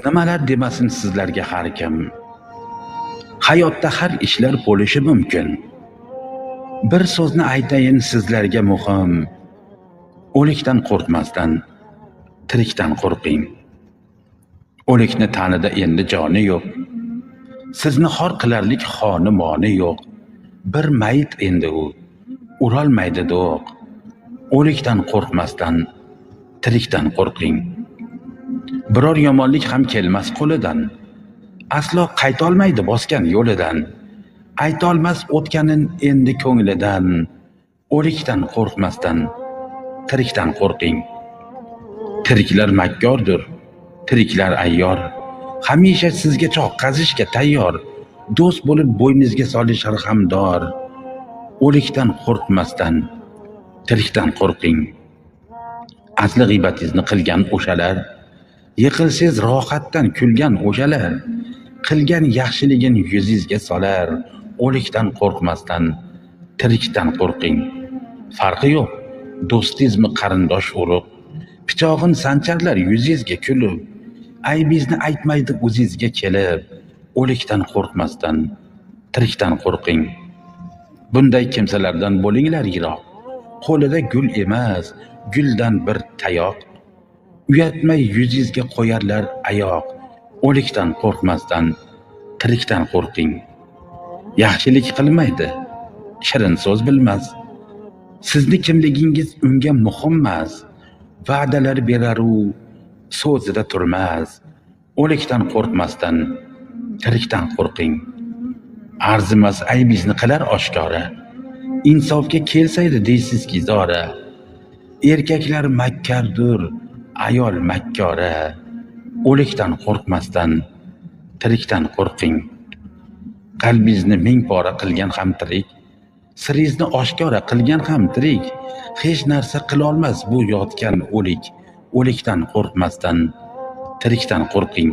Nimalar demasin sizlarga har kim. Hayotda har ishlar bo'lishi mumkin. Bir so'zni aytayin sizlarga muhim. O'likdan qo'rqmasdan, tirikdan qo'rqing. O'likni tanida endi joni yo'q. Sizni xor qilarlik xonimoni yo'q. Bir mayit endi u, urolmaydi do'q. O'likdan qo'rqmasdan, tirikdan qo'rqing. Biror yomonlik ham kelmas qo'lidan. Aslo qaytolmaydi bosgan yo'lidan. Aytolmas o'tganin endi ko'nglidan. O'likdan qo'rqmasdan, tirikdan qo'rqing. Tiriklar makkordir, tiriklar ayyor. Hamisha sizga choq qazishga tayyor. Do'st bo'lib bo'yningizga solishar hamdor. O'likdan qo'rqmasdan, tirikdan qo'rqing. Asli g'iybatingizni qilgan o'shalar, yiqilsangiz rohatdan kulgan o'shalar, qilgan yaxshiligin yuzingizga solar. O'likdan qo'rqmasdan, tirikdan qo'rqing. Farqi yo'q, do'stingizmi qarindosh urug', pichog'in sancharlar yuzingizga kulib, aybingizni aytmaydi o'zingizga kelib. O'likdan qo'rqmasdan, tirikdan qo'rqing. Bunday kimsalardan bo'linglar yiroq. Qo'lida gul emas, guldan bir tayoq. Uyatmay yuzingizga qo'yarlar ayoq. O'likdan qo'rqmasdan, tirikdan qo'rqing. Yaxshilik qilmaydi, shirin so'z bilmas. Sizni kimligingiz unga muhimmas. Va'dalar berar u, so'zida turmas. O'likdan qo'rqmasdan, tirikdan qo'rqing. Arzimas aybingizni qilar oshkora. Insofga kelsaydi deysizki zora. Erkaklar makkardir, ayol makkora. O'likdan qo'rqmasdan, tirikdan qo'rqing. Qalbingizni ming pora qilgan ham tirik, siringizni oshkora qilgan ham tirik. Hech narsa qilolmas bu yotgan o'lik. O'likdan qo'rqmasdan, tirikdan qo'rqing.